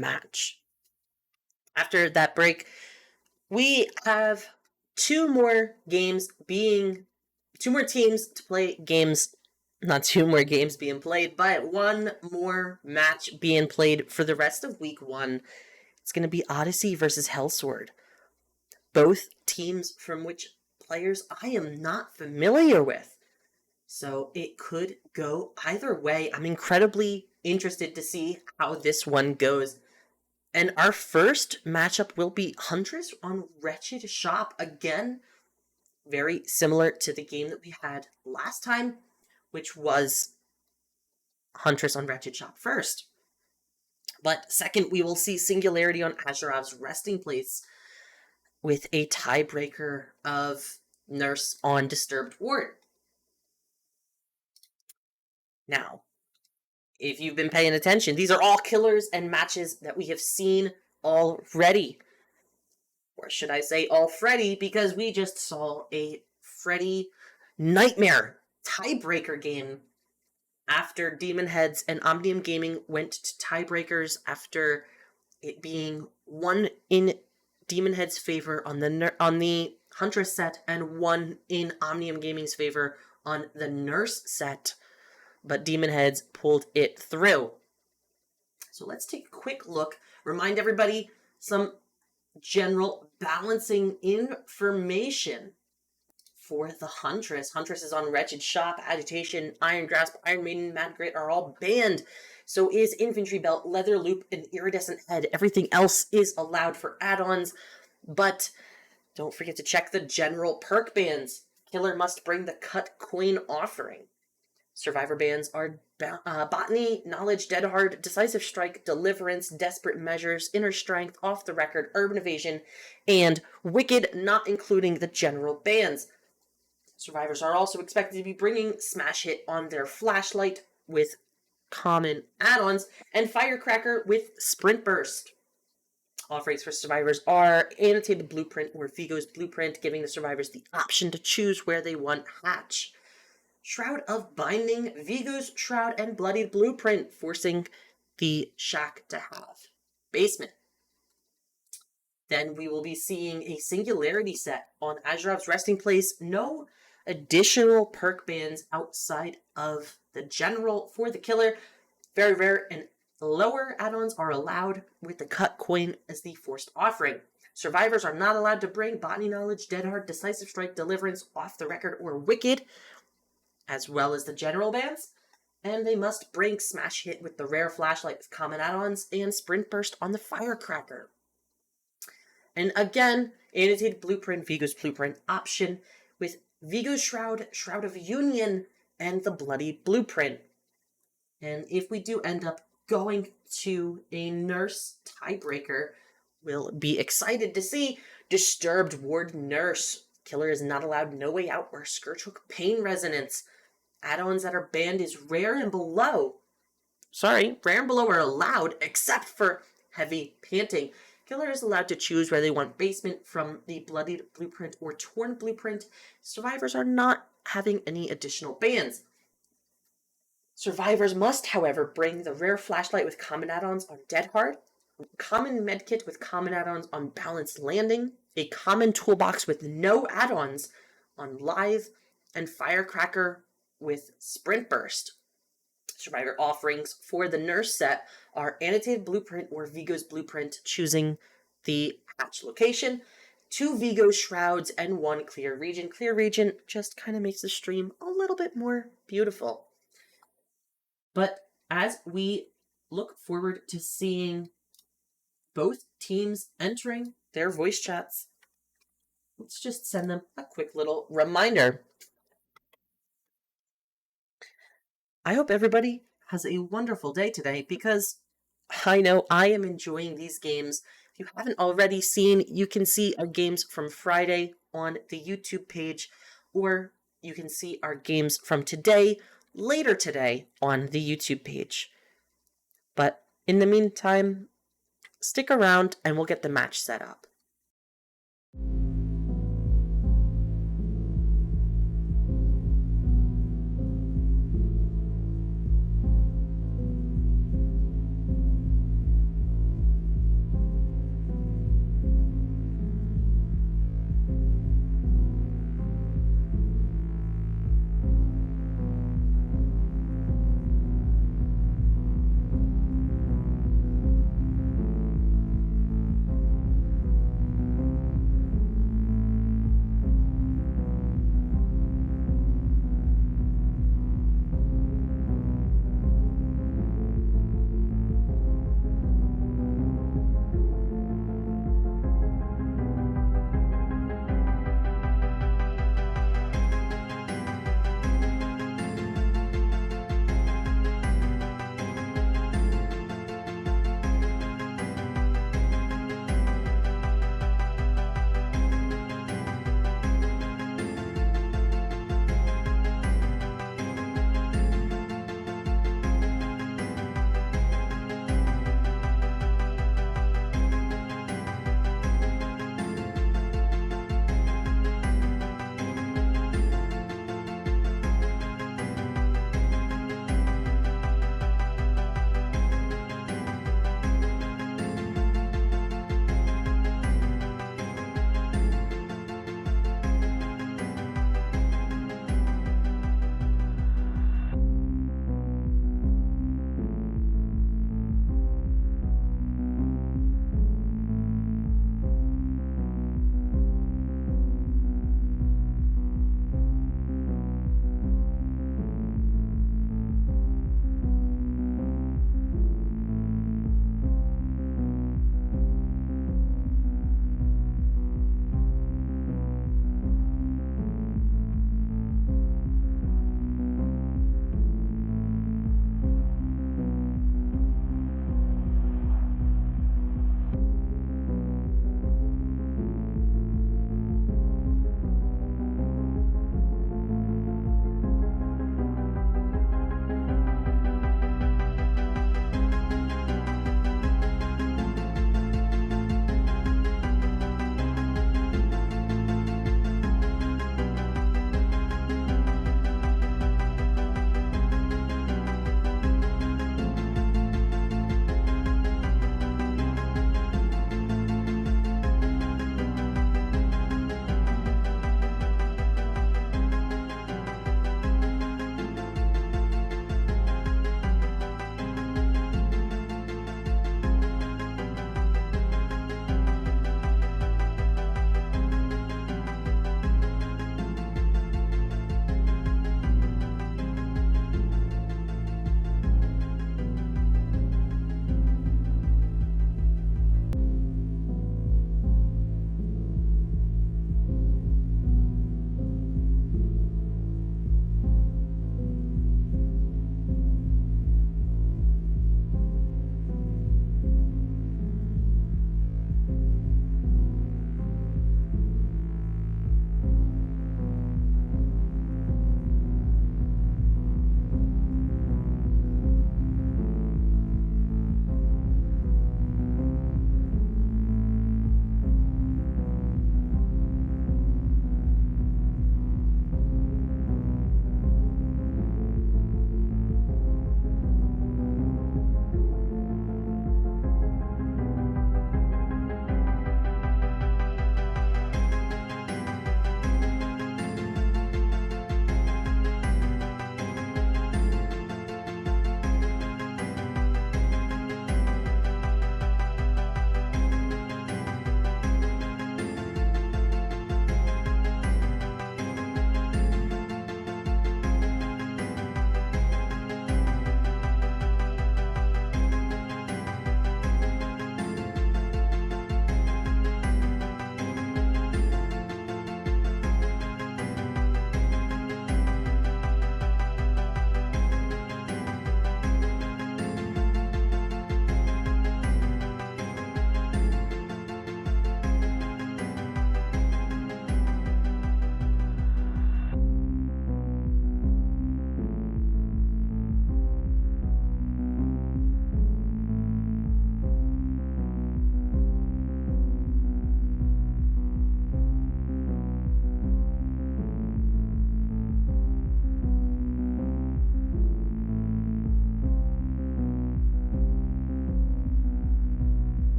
match. After that break, we have two more teams to play games. Not two more games being played, but one more match being played for the rest of week 1. It's going to be Odisea versus Hellsword. Both teams from which players I am not familiar with. So it could go either way. I'm incredibly interested to see how this one goes. And our first matchup will be Huntress on Wretched Shop. Again, very similar to the game that we had last time, which was Huntress on Wretched Shop first. But second, we will see Singularity on Azurov's Resting Place with a tiebreaker of Nurse on Disturbed Ward. Now, if you've been paying attention, these are all killers and matches that we have seen already. Or should I say already, because we just saw a Freddy Nightmare tiebreaker game after Demon Heads and Omnium Gaming went to tiebreakers after it being one in Demon Heads' favor on the Huntress set and one in Omnium Gaming's favor on the Nurse set. But Demon Heads pulled it through. So let's take a quick look. Remind everybody some general balancing information for the Huntress. Huntress is on Wretched Shop, Agitation, Iron Grasp, Iron Maiden, Mad Grit are all banned. So is Infantry Belt, Leather Loop, and Iridescent Head. Everything else is allowed for add-ons, but don't forget to check the general perk bans. Killer must bring the Cut Coin Offering. Survivor bans are Botany, Knowledge, Dead Hard, Decisive Strike, Deliverance, Desperate Measures, Inner Strength, Off the Record, Urban Evasion, and Wicked, not including the general bans. Survivors are also expected to be bringing Smash Hit on their Flashlight with common add-ons, and Firecracker with Sprint Burst. Offerings for survivors are Annotated Blueprint or Vigo's Blueprint, giving the survivors the option to choose where they want Hatch. Shroud of Binding, Vigo's Shroud, and Bloodied Blueprint, forcing the Shack to have Basement. Then we will be seeing a Singularity set on Azurov's Resting Place. No additional perk bans outside of the general for the killer. Very rare and lower add-ons are allowed with the Cut Coin as the forced offering. Survivors are not allowed to bring Botany Knowledge, Dead Hard, Decisive Strike, Deliverance, Off the Record, or Wicked, as well as the general bans. And they must bring Smash Hit with the rare Flashlight with common add-ons and Sprint Burst on the Firecracker. And again, Annotated Blueprint, Vigo's Blueprint option with Vigo's Shroud, Shroud of Union, and the Bloody Blueprint. And if we do end up going to a Nurse tiebreaker, we'll be excited to see Disturbed Ward Nurse. Killer is not allowed No Way Out or Scourge Hook Pain Resonance. Add-ons that are banned is Rare and Below. Rare and Below are allowed except for Heavy Panting. Killer is allowed to choose whether they want Basement from the Bloodied Blueprint or Torn Blueprint. Survivors are not having any additional bans. Survivors must, however, bring the rare Flashlight with common add-ons on Dead Hard, common Medkit with common add-ons on Balanced Landing, a common toolbox with no add-ons on Live, and Firecracker with Sprint Burst. Survivor offerings for the Nurse set are Annotated Blueprint or Vigo's Blueprint, choosing the hatch location, 2 Vigo Shrouds, and 1 Clear Region. Clear Region just kind of makes the stream a little bit more beautiful. But as we look forward to seeing both teams entering their voice chats, let's just send them a quick little reminder. I hope everybody has a wonderful day today, because I know I am enjoying these games. If you haven't already seen, you can see our games from Friday on the YouTube page, or you can see our games from today, later today, on the YouTube page. But in the meantime, stick around and we'll get the match set up.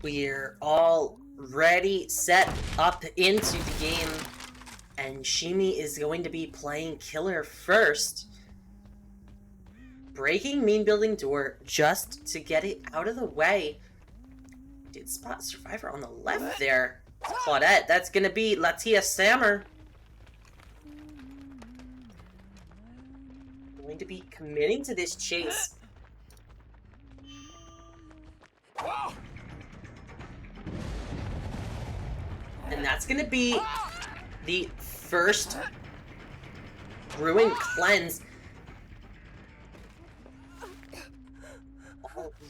We're all ready, set up into the game, and Shimi is going to be playing Killer first. Breaking Mean Building Door just to get it out of the way. Did spot Survivor on the left there. Claudette, that's gonna be Latia Sammer. Going to be committing to this chase. And that's gonna be the first Ruin Cleanse.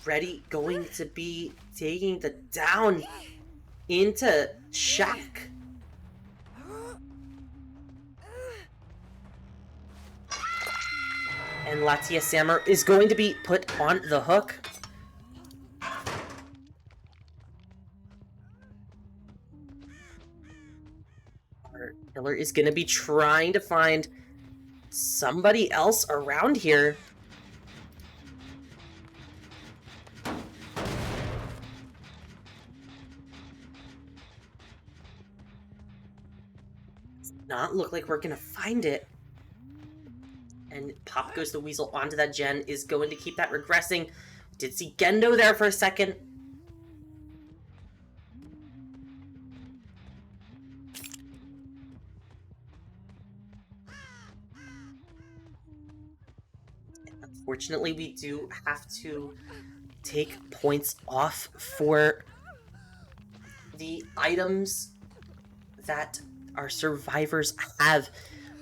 Already going to be taking the down into Shack. And Latia Sammer is going to be put on the hook. Our killer is going to be trying to find somebody else around here. Does not look like we're going to find it. And Pop Goes the Weasel onto that gen is going to keep that regressing. Did see Gendo there for a second. And unfortunately, we do have to take points off for the items that our survivors have.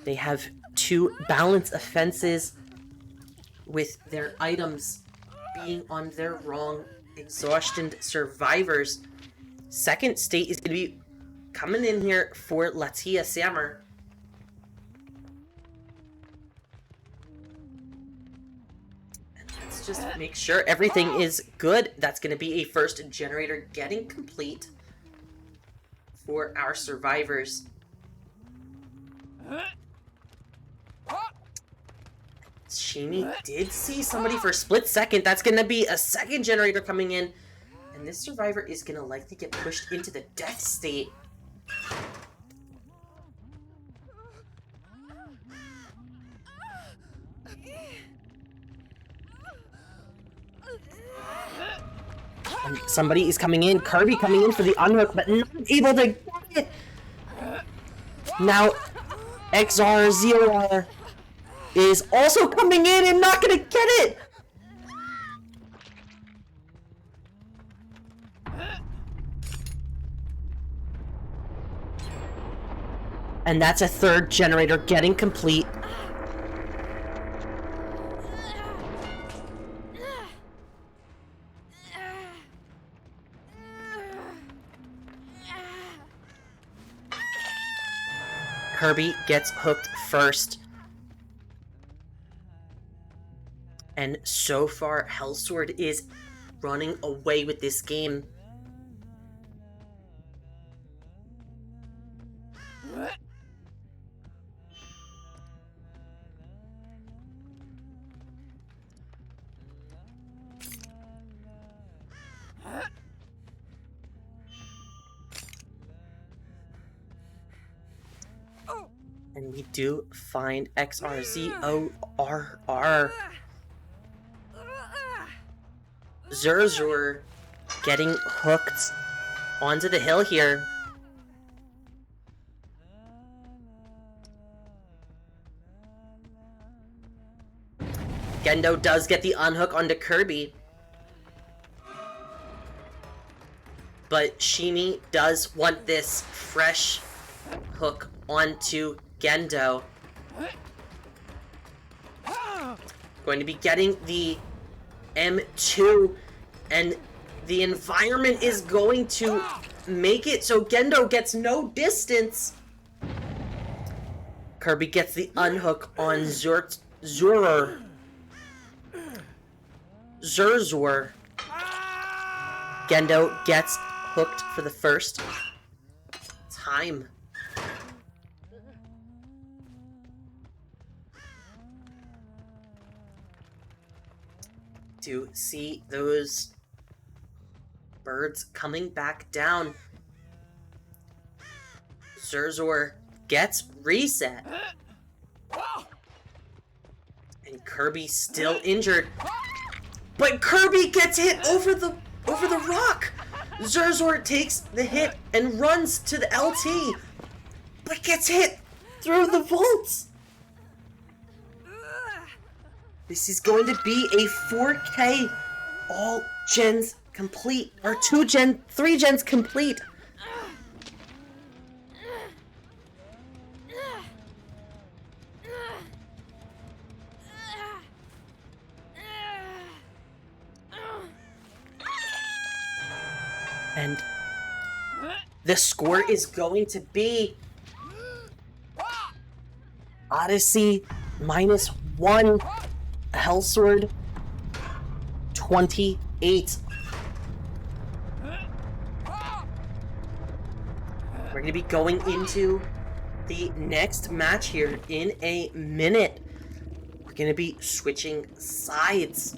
They have 2 balance offenses with their items being on their wrong. Exhaustion survivors. Second state is going to be coming in here for Latia Sammer. And let's just make sure everything is good. That's going to be a first generator getting complete for our survivors. Shimi did see somebody for a split second. That's going to be a second generator coming in. And this survivor is going to likely get pushed into the death state. And somebody is coming in. Kirby coming in for the unhook, but not able to get it. Now, XR0R is also coming in and not gonna get it! And that's a third generator getting complete. Kirby gets hooked first. And so far, Hellsword is running away with this game. And we do find XRZORR. Zurzur getting hooked onto the hill here. Gendo does get the unhook onto Kirby. But Shimi does want this fresh hook onto Gendo. Going to be getting the M2, and the environment is going to make it so Gendo gets no distance. Kirby gets the unhook on Zurzur. Gendo gets hooked for the first time. To see those Birds coming back down. Zerzor gets reset. And Kirby's still injured. But Kirby gets hit over the rock! Zerzor takes the hit and runs to the LT, but gets hit through the vaults! This is going to be a 4K all gens complete, or 3 gens complete. And the score is going to be Odyssey -1, Hellsword 28. We're going to be going into the next match here in a minute. We're going to be switching sides.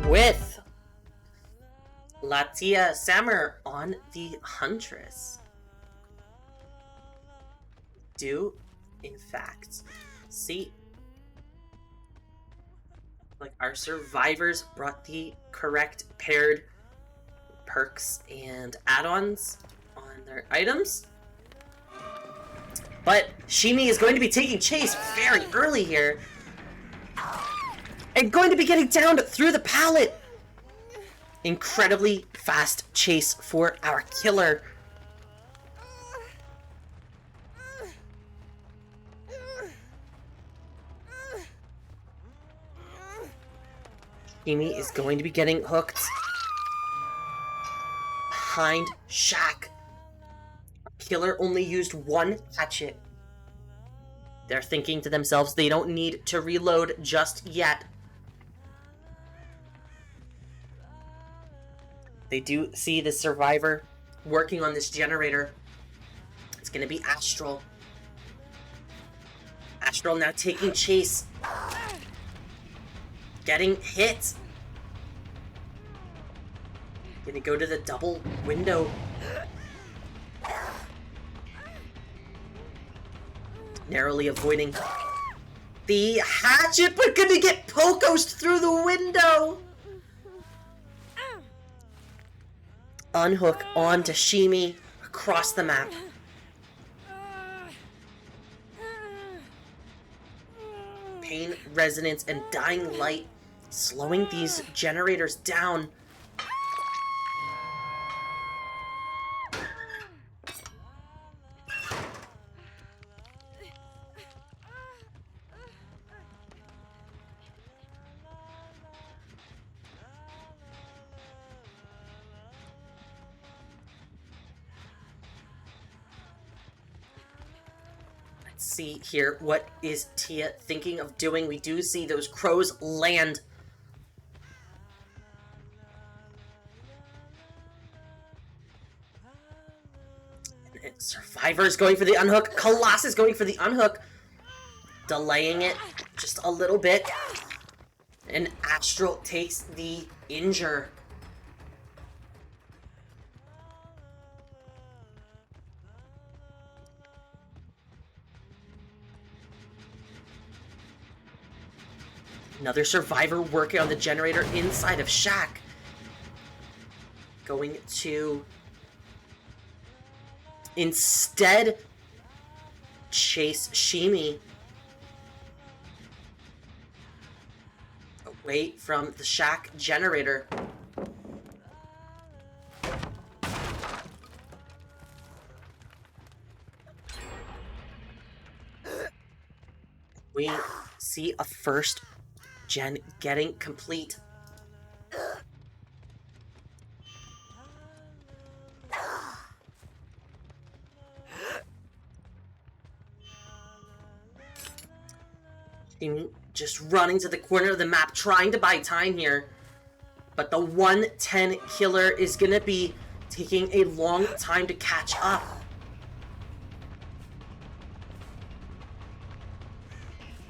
with Latia Sammer on the Huntress. Do, in fact, see, like, our survivors brought the correct paired perks and add-ons on their items. But Shimi is going to be taking chase very early here. And going to be getting down through the pallet. Incredibly fast chase for our killer. Shimi is going to be getting hooked behind Shaq. Killer only used one hatchet. They're thinking to themselves they don't need to reload just yet. They do see the survivor working on this generator. It's going to be Astral. Astral now taking chase. Getting hit. Gonna go to the double window. Narrowly avoiding the hatchet, but gonna get Pokosed through the window. Unhook onto Shimi across the map. Pain, Resonance, and Dying Light slowing these generators down. See here, what is Tia thinking of doing? We do see those crows land. Survivor's going for the unhook. Colossus going for the unhook. Delaying it just a little bit. And Astral takes the injure. Another survivor working on the generator inside of Shaq. Going to instead chase Shimi away from the Shaq generator. We see a first gen getting complete. Just running to the corner of the map, trying to buy time here. But the 110 killer is gonna be taking a long time to catch up.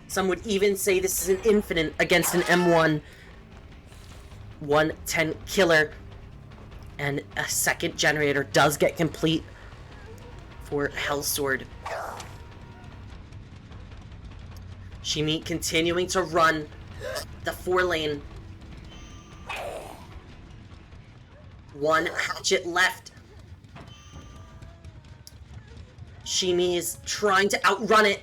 Some would even say this is an infinite against an M1 110 killer. And a second generator does get complete for Hellsword. Shimi continuing to run the 4-lane. One hatchet left. Shimi is trying to outrun it.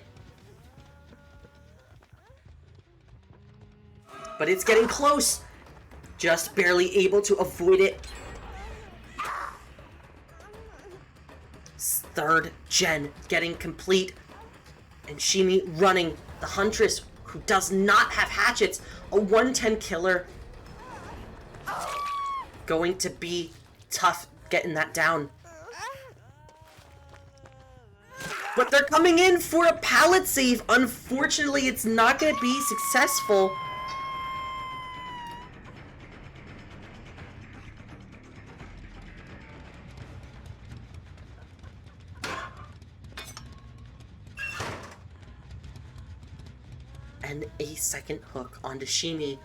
But it's getting close. Just barely able to avoid it. Third gen getting complete. And Shimi running the Huntress, who does not have hatchets. A 110 killer. Going to be tough getting that down. But they're coming in for a pallet save. Unfortunately, it's not going to be successful. And a second hook onto Shimi.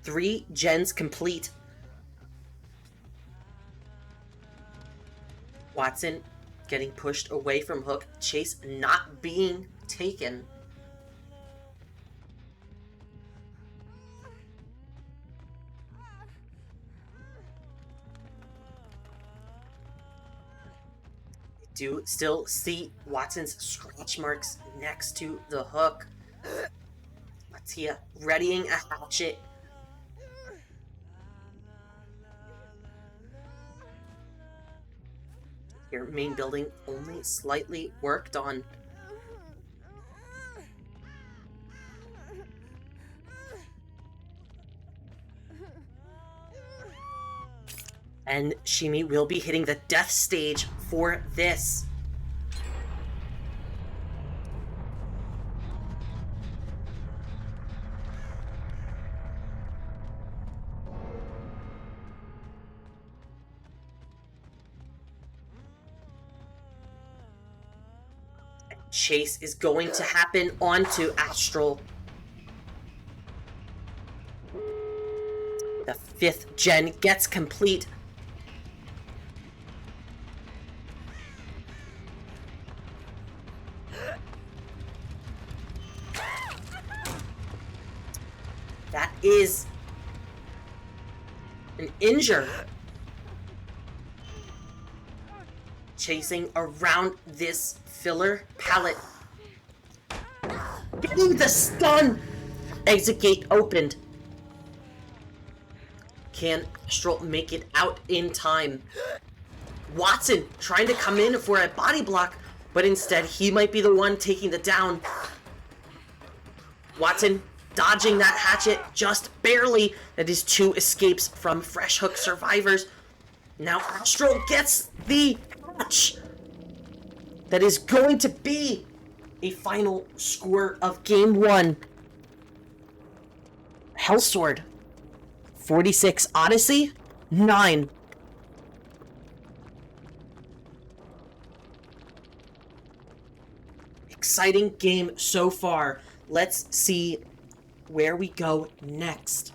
3 gens complete. Watson getting pushed away from Hook. Chase not being taken. Do still see Watson's scratch marks next to the Hook. Mattia readying a hatchet. Your main building only slightly worked on. And Shimi will be hitting the death stage for this. Chase is going to happen onto Astral. The 5th gen gets complete. That is an injure. Chasing around this filler pallet. Getting the stun! Exit gate opened. Can Astral make it out in time? Watson trying to come in for a body block, but instead he might be the one taking the down. Watson dodging that hatchet just barely. That is 2 escapes from Fresh Hook survivors. Now Astral gets the catch. That is going to be a final score of game 1. Hellsword 46, Odyssey 9. Exciting game so far. Let's see where we go next.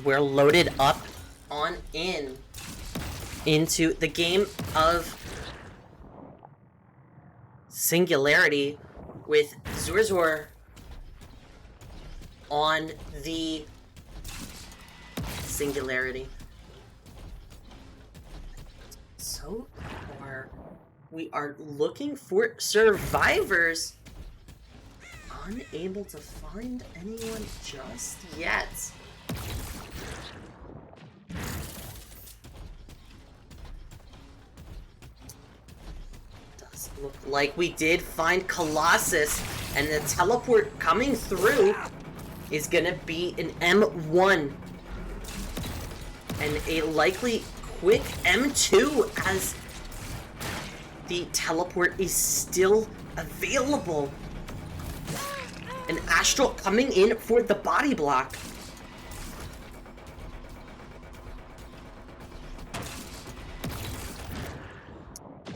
we're loaded up on into the game of Singularity with Zorzor on the Singularity. So far, we are looking for survivors. Unable to find anyone just yet. Does look like we did find Colossus, and the teleport coming through is gonna be an M1 and a likely quick M2 as the teleport is still available. An Astral coming in for the body block.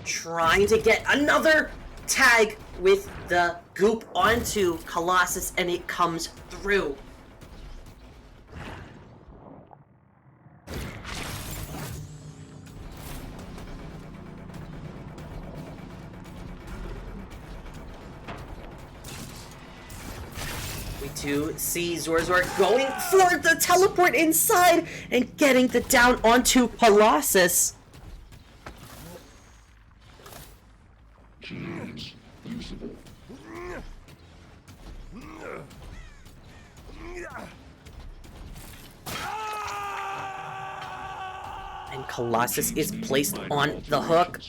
Trying to get another tag with the goop onto Colossus, and it comes through. We do see Zorzor going for the teleport inside and getting the down onto Colossus. And Colossus is placed on the hook.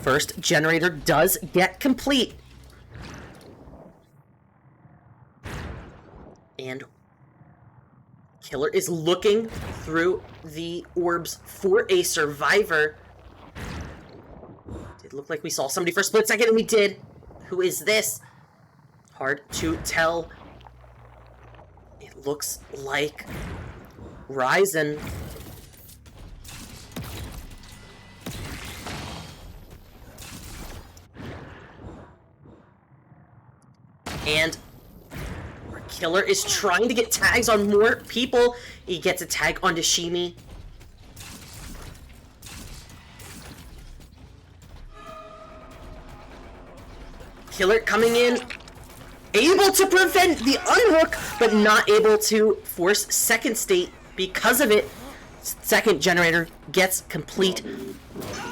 First generator does get complete. And Killer is looking through the orbs for a survivor. Did look like we saw somebody for a split second, and we did. Who is this? Hard to tell. It looks like Ryzen. And our Killer is trying to get tags on more people. He gets a tag onto Shimi. Killer coming in, able to prevent the unhook, but not able to force second state because of it. Second generator gets complete.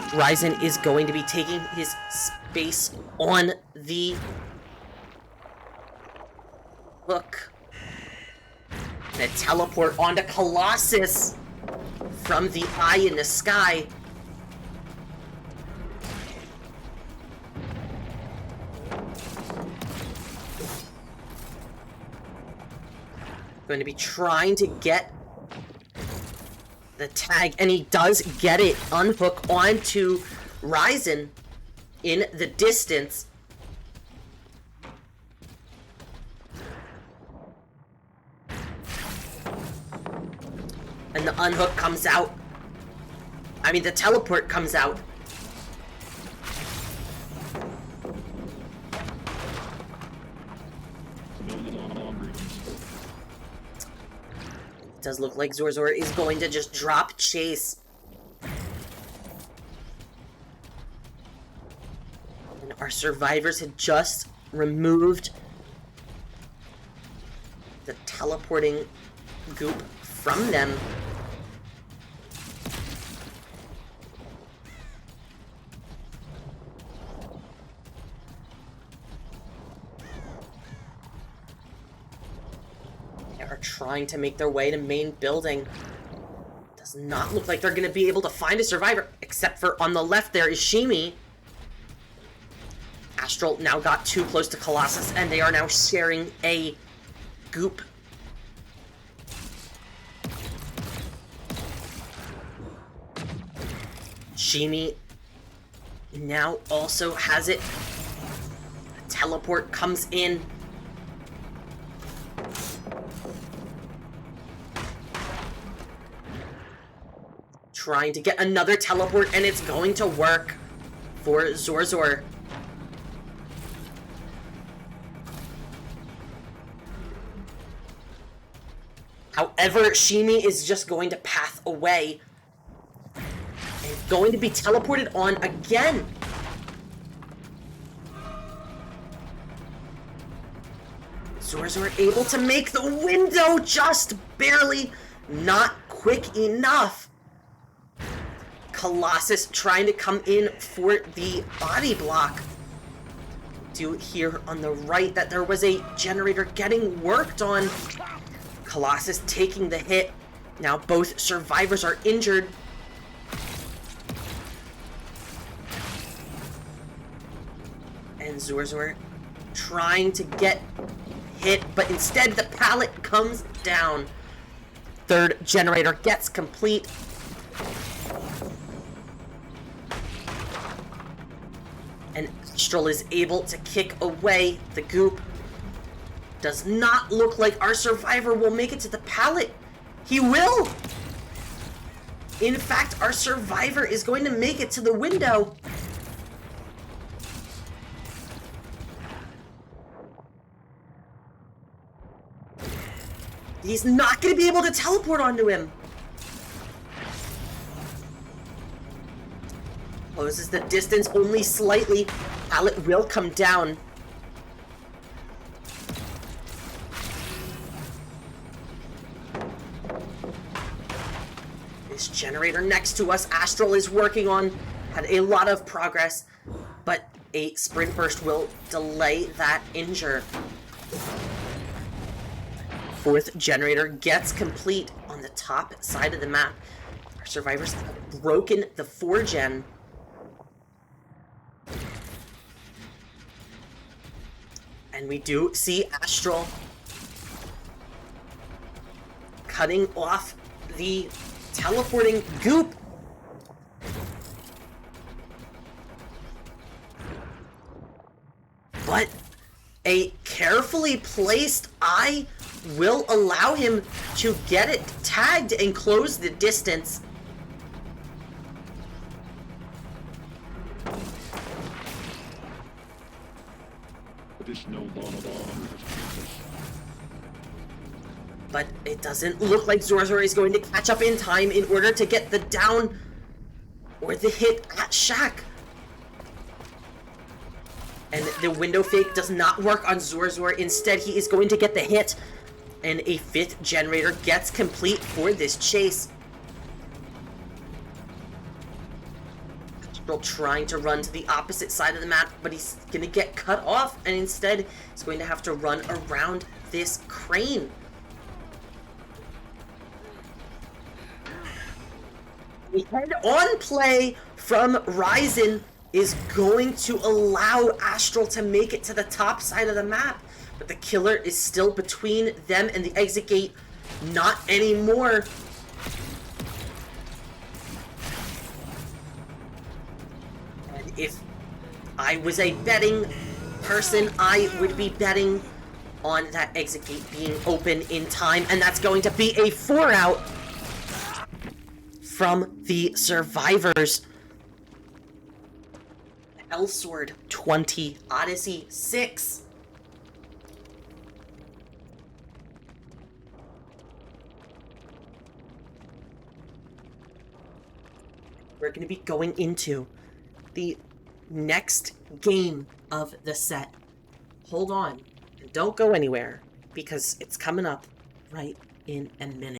Ryzen is going to be taking his space on the hook. And a teleport onto Colossus from the eye in the sky. Going to be trying to get the tag, and he does get it. Unhook onto Ryzen in the distance. And the unhook comes out. I mean, the teleport comes out. It does look like Zorzor is going to just drop chase. And our survivors had just removed the teleporting goop from them. They are trying to make their way to main building. Does not look like they're going to be able to find a survivor, except for on the left there is Shimi. Astral now got too close to Colossus, and they are now sharing a goop. Shimi now also has it. A teleport comes in. trying to get another teleport, and it's going to work for Zorzor. However, Shimi is just going to path away and going to be teleported on again. Zorzor able to make the window just barely, not quick enough. Colossus trying to come in for the body block. Do hear on the right that there was a generator getting worked on. Colossus taking the hit. Now both survivors are injured. And Zorzor trying to get hit, but instead the pallet comes down. Third generator gets complete. And Astral is able to kick away the goop. Does not look like our survivor will make it to the pallet. He will! In fact, our survivor is going to make it to the window. He's not going to be able to teleport onto him. Closes the distance only slightly. Pallet will come down. This generator next to us, Astral is working on, had a lot of progress, but a sprint burst will delay that injure. Fourth generator gets complete on the top side of the map. Our survivors have broken the 4-gen. And we do see Astral cutting off the teleporting goop. But a carefully placed eye will allow him to get it tagged and close the distance. But it doesn't look like Zorzor is going to catch up in time in order to get the down or the hit at Shaq. And the window fake does not work on Zorzor. Instead, he is going to get the hit. And a 5th generator gets complete for this chase. Astral trying to run to the opposite side of the map, but he's going to get cut off. And instead, he's going to have to run around this crane. The head-on play from Ryzen is going to allow Astral to make it to the top side of the map. But the killer is still between them and the exit gate. Not anymore. And if I was a betting person, I would be betting on that exit gate being open in time. And that's going to be a 4-out from the survivors. Hellsword 20, Odyssey 6. We're going to be going into the next game of the set. Hold on. And don't go anywhere, because it's coming up right in a minute.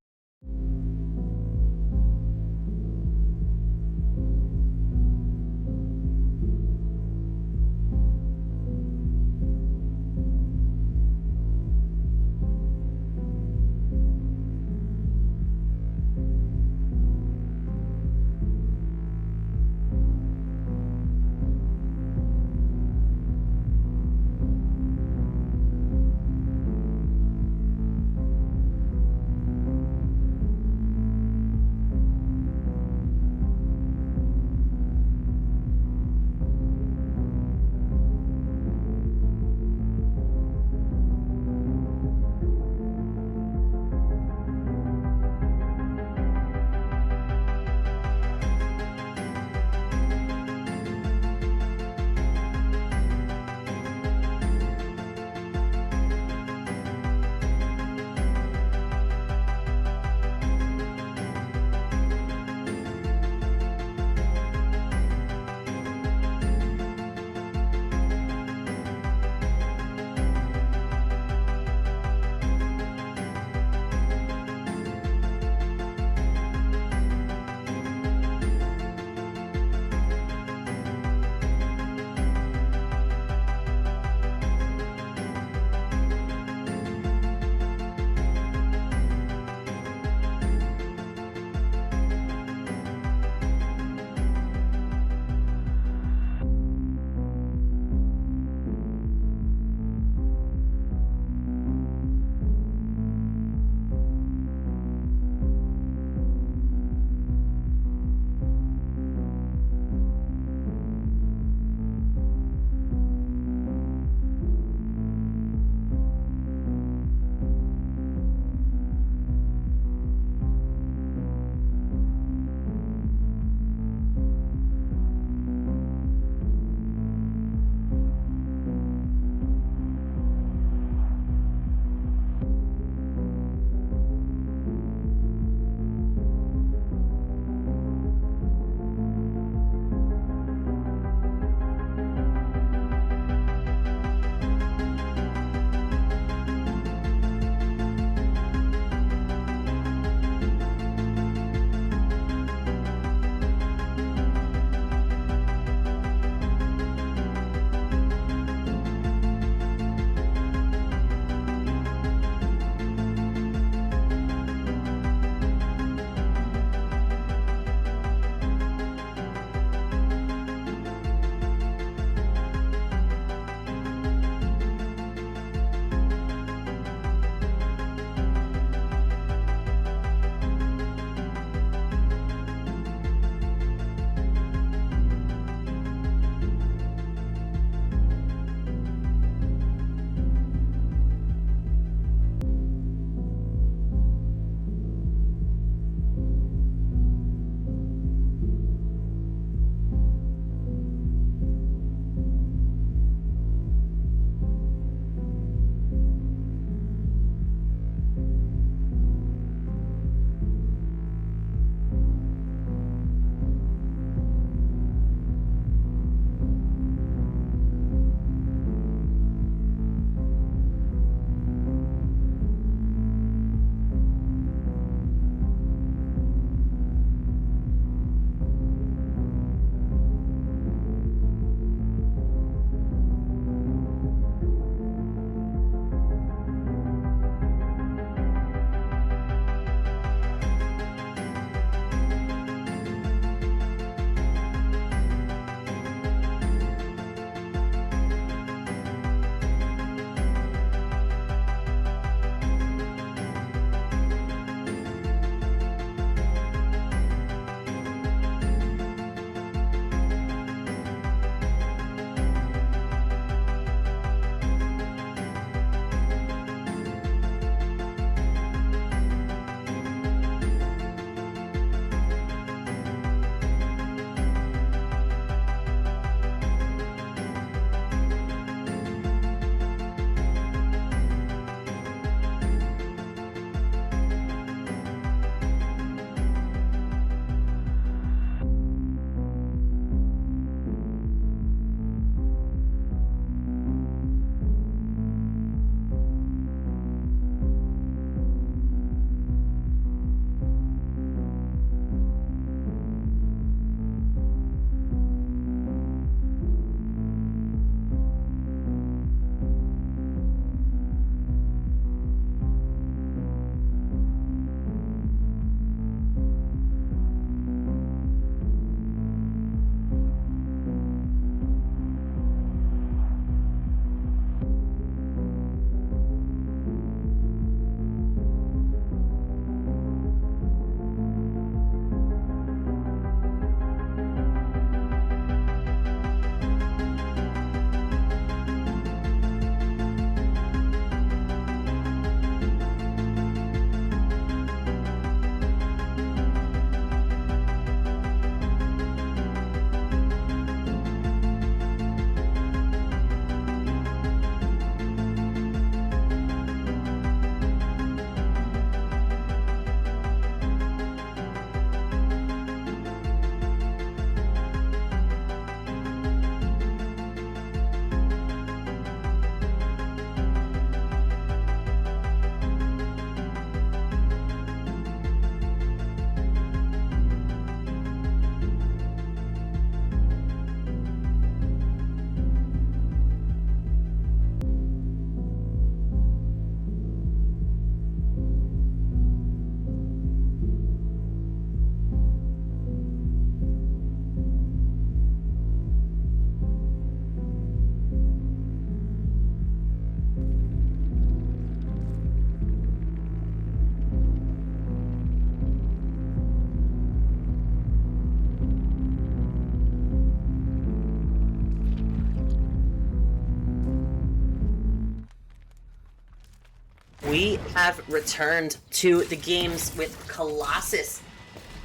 We have returned to the games with Colossus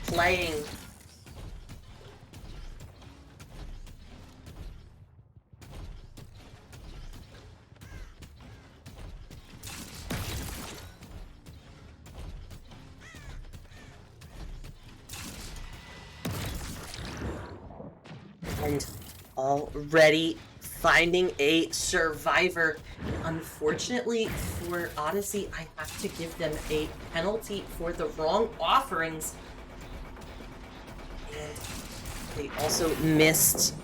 playing. And already finding a survivor. Unfortunately for Odyssey, I have to give them a penalty for the wrong offerings. And they also missed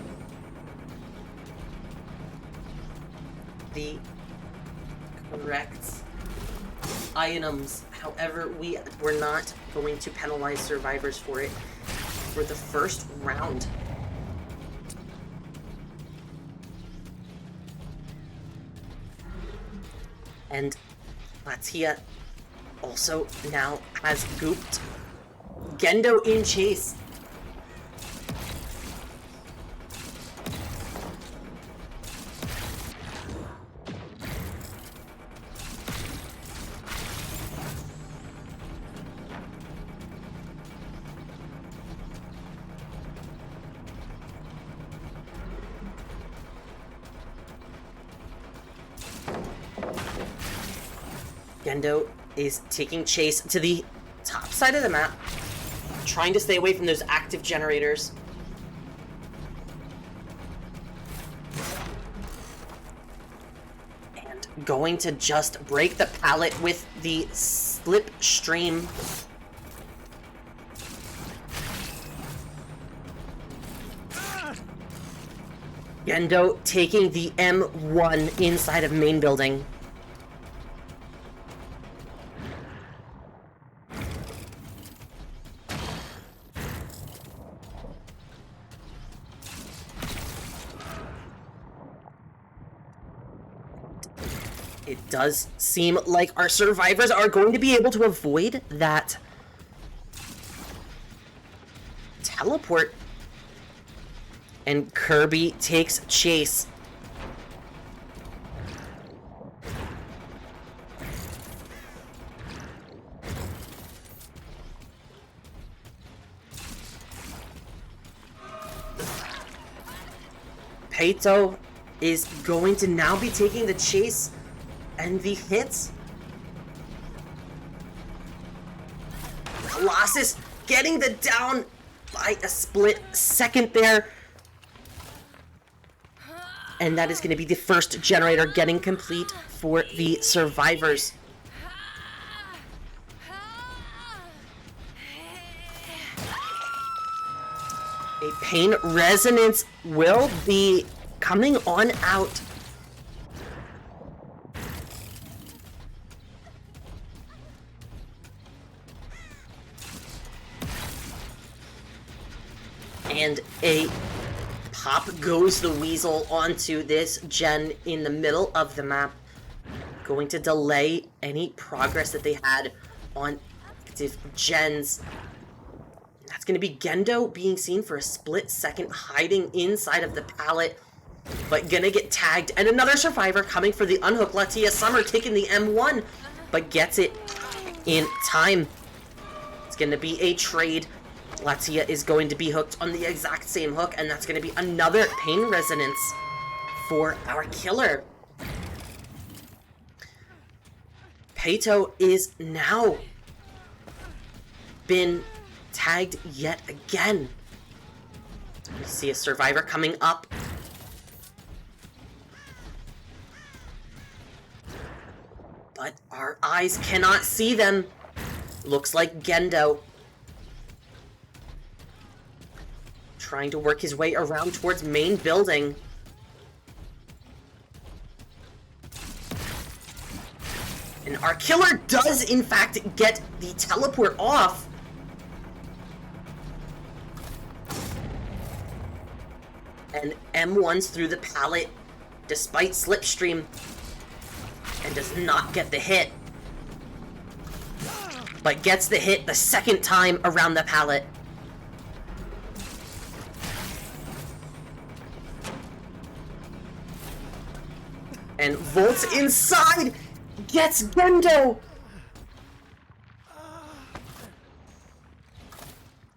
the correct items. However, we were not going to penalize survivors for it for the first round. And Latia also now has gooped Gendo in chase. Gendo is taking chase to the top side of the map, trying to stay away from those active generators. And going to just break the pallet with the slipstream. Gendo taking the M1 inside of main building. It does seem like our survivors are going to be able to avoid that teleport. And Kirby takes chase. Peito is going to now be taking the chase and the hits. Colossus getting the down by a split second there. And that is going to be the first generator getting complete for the survivors. A pain resonance will be coming on out. And a pop goes the weasel onto this gen in the middle of the map, going to delay any progress that they had on active gens. That's going to be Gendo being seen for a split second, hiding inside of the pallet, but gonna get tagged. And another survivor coming for the unhook. Latia Summer taking the M1, but gets it in time. It's going to be a trade. Latia is going to be hooked on the exact same hook, and that's going to be another pain resonance for our killer. Peito is now been tagged yet again. We see a survivor coming up. But our eyes cannot see them. Looks like Gendo trying to work his way around towards main building. And our killer does, in fact, get the teleport off. And M1's through the pallet, despite slipstream, and does not get the hit. But gets the hit the second time around the pallet. And Volt's inside, gets Gendo!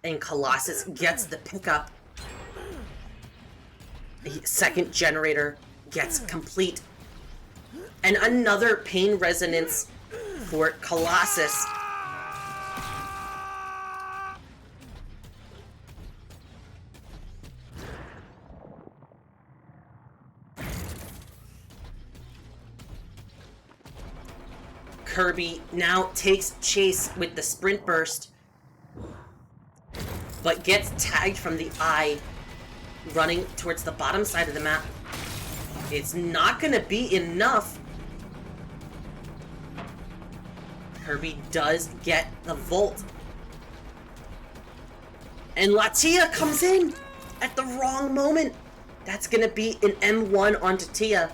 And Colossus gets the pickup. The second generator gets complete. And another pain resonance for Colossus. Kirby now takes chase with the sprint burst, but gets tagged from the eye, running towards the bottom side of the map. It's not gonna be enough. Kirby does get the Volt. And Latia comes in at the wrong moment. That's gonna be an M1 onto Tia.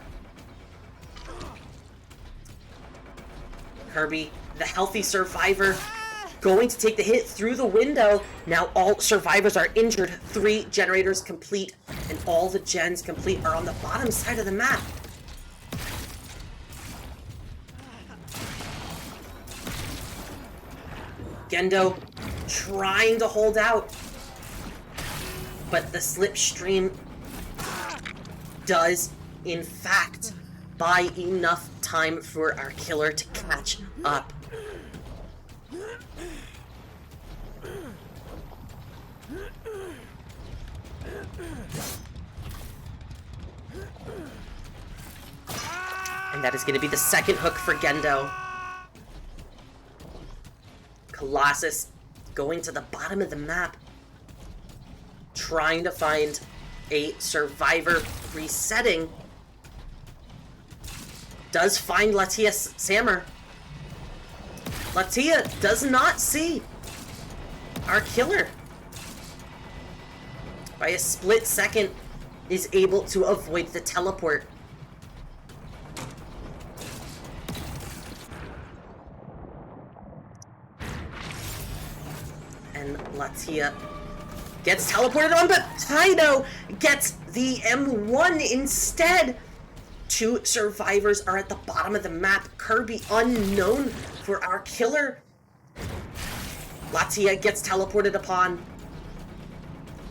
Kirby, the healthy survivor, going to take the hit through the window. Now all survivors are injured. 3 generators complete, and all the gens complete are on the bottom side of the map. Gendo trying to hold out, but the slipstream does, in fact, buy enough time for our killer to catch up. And that is going to be the second hook for Gendo. Colossus going to the bottom of the map, trying to find a survivor resetting. Does find Latia Sammer. Latia does not see our killer. By a split second, is able to avoid the teleport. And Latia gets teleported on, but Taito gets the M1 instead. 2 survivors are at the bottom of the map. Kirby unknown for our killer. Latia gets teleported upon.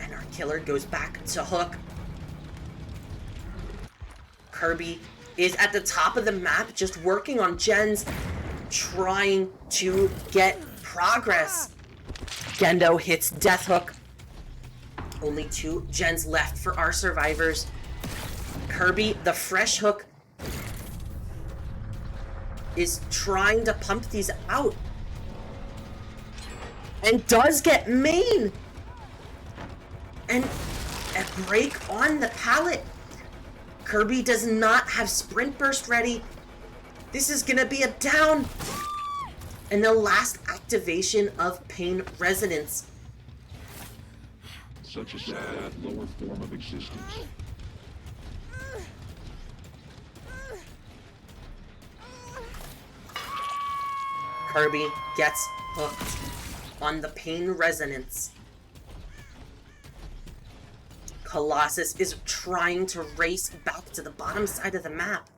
And our killer goes back to hook. Kirby is at the top of the map, just working on gens, trying to get progress. Gendo hits Death Hook. Only 2 gens left for our survivors. Kirby, the fresh hook, is trying to pump these out. And does get main. And a break on the pallet. Kirby does not have sprint burst ready. This is gonna be a down. And the last activation of pain resonance. Such a sad lower form of existence. Kirby gets hooked on the pain resonance. Colossus is trying to race back to the bottom side of the map.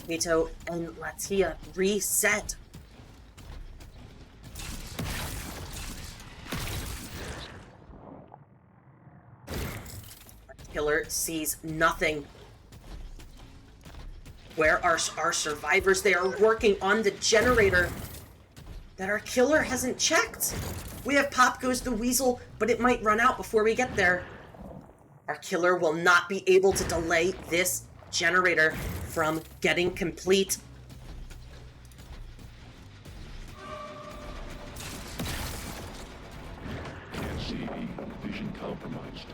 Mito and Latia reset. Killer sees nothing. Where are our survivors? They are working on the generator that our killer hasn't checked. We have Pop Goes the Weasel, but it might run out before we get there. Our killer will not be able to delay this generator from getting complete. Can't see, vision compromised.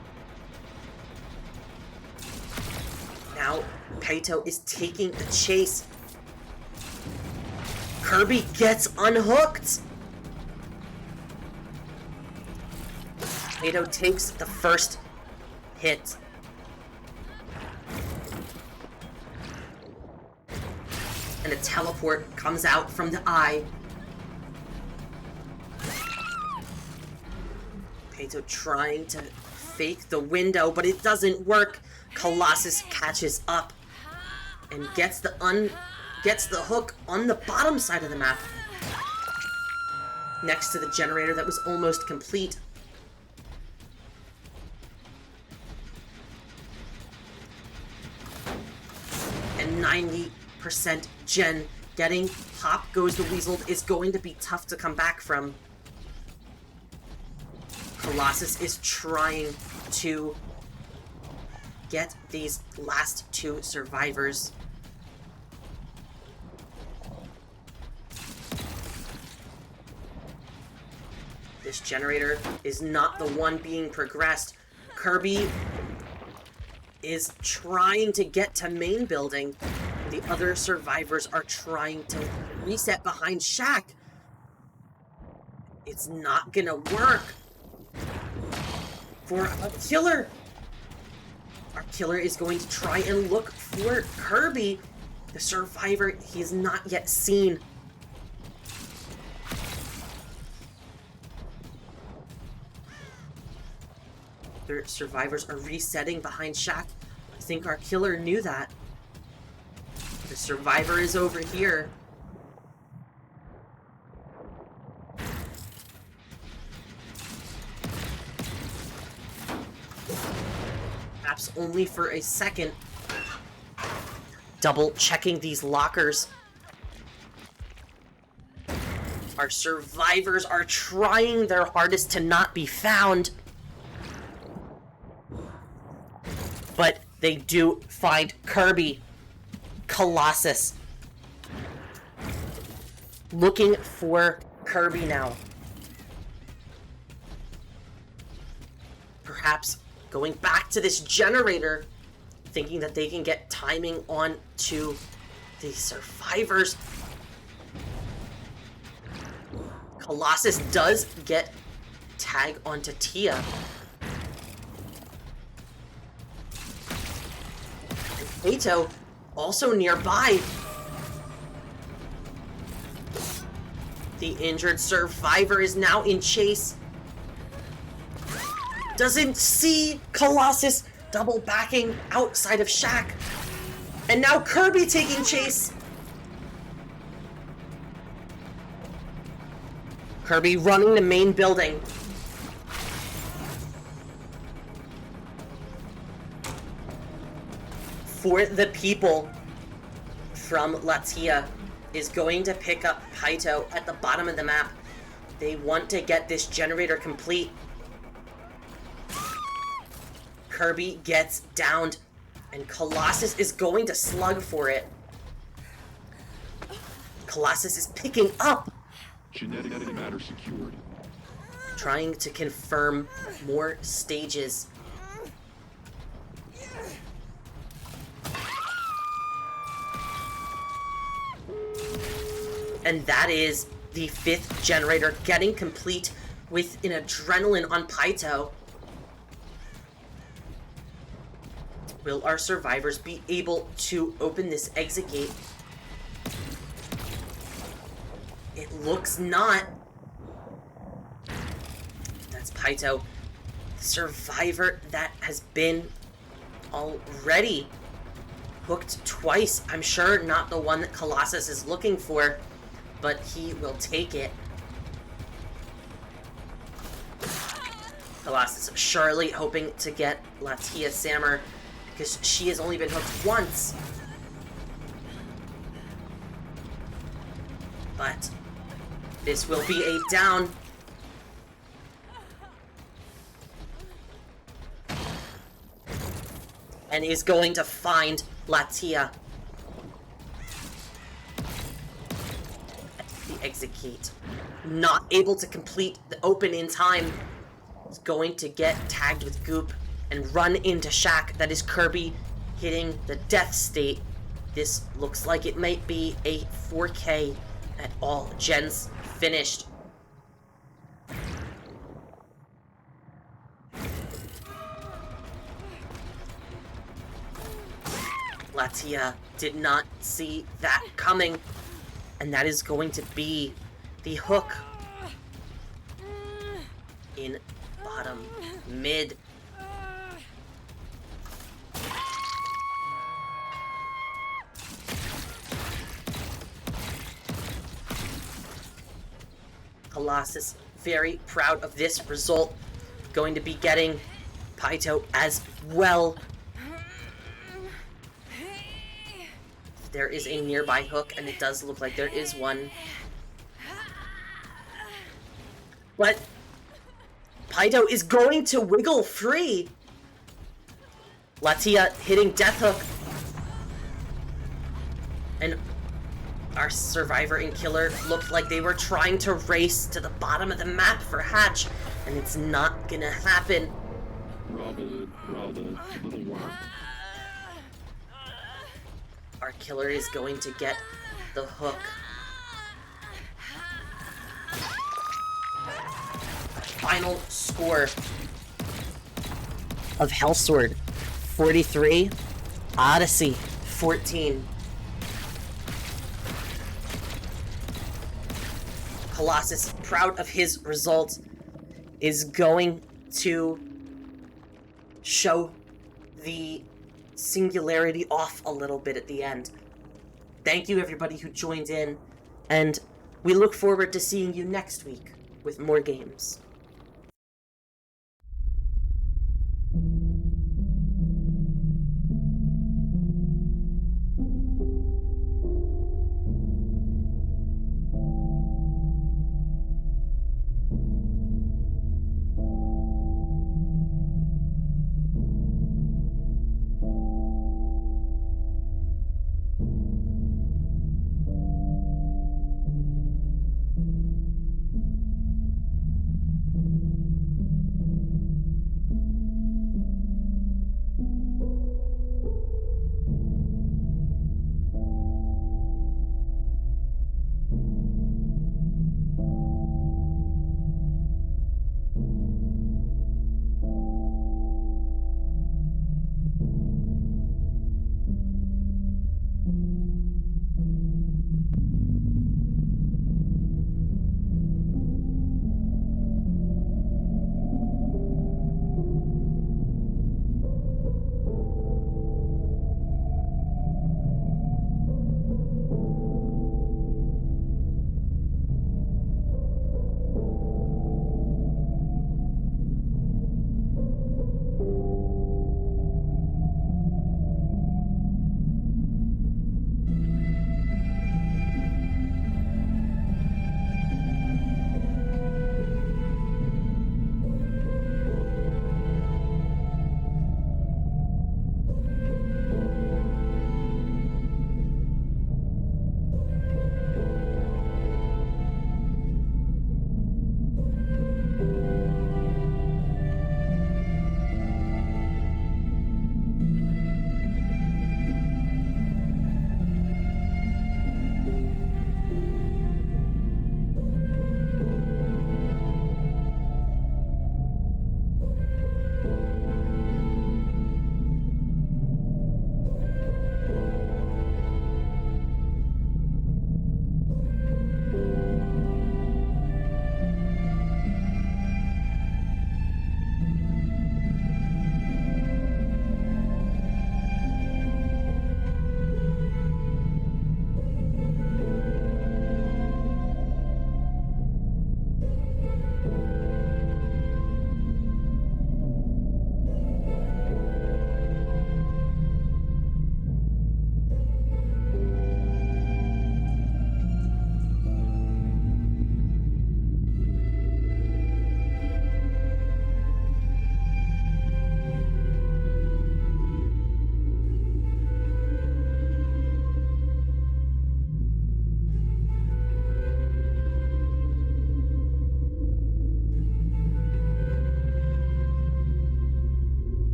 Now, Kaito is taking the chase. Kirby gets unhooked. Kaito takes the first hit. And a teleport comes out from the eye. Kaito trying to fake the window, but it doesn't work. Colossus catches up. and gets the hook on the bottom side of the map, next to the generator that was almost complete. And 90% gen getting Pop Goes the Weasel is going to be tough to come back from. Colossus is trying to get these last two survivors. This generator is not the one being progressed. Kirby is trying to get to main building. The other survivors are trying to reset behind Shaq. It's not gonna work for a killer. Our killer is going to try and look for Kirby, the survivor he has not yet seen. Their survivors are resetting behind Shaq. I think our killer knew that. The survivor is over here. Perhaps only for a second. Double checking these lockers. Our survivors are trying their hardest to not be found. But they do find Kirby. Colossus. Looking for Kirby now. Perhaps going back to this generator, thinking that they can get timing on to the survivors. Colossus does get tag onto Tia. Kato also nearby. The injured survivor is now in chase. Doesn't see Colossus, double backing outside of Shaq. And now Kirby taking chase. Kirby running the main building. For the people from Latia is going to pick up Kaito at the bottom of the map. They want to get this generator complete. Kirby gets downed, and Colossus is going to slug for it. Colossus is picking up. Genetic matter secured. Trying to confirm more stages. And that is the 5th generator getting complete with an adrenaline on Paito. Will our survivors be able to open this exit gate? It looks not. That's Paito, the survivor that has been already hooked twice. I'm sure not the one that Colossus is looking for, but he will take it. Colossus surely hoping to get Latia Sammer, because she has only been hooked once. But this will be a down. And is going to find Latia. The exit gate. Not able to complete the open in time. Is going to get tagged with Goop and run into Shaq. That is Kirby hitting the death state. This looks like it might be a 4K at all. Gens finished. Latia did not see that coming, and that is going to be the hook in bottom mid. Colossus, very proud of this result. Going to be getting Paito as well. There is a nearby hook, and it does look like there is one. But Paito is going to wiggle free. Latia hitting Death Hook. And our Survivor and Killer looked like they were trying to race to the bottom of the map for Hatch, and it's not gonna happen. Our Killer is going to get the hook. Final score of Hellsword 43, Odyssey 14. Colossus, proud of his result, is going to show the singularity off a little bit at the end. Thank you everybody who joined in, and we look forward to seeing you next week with more games.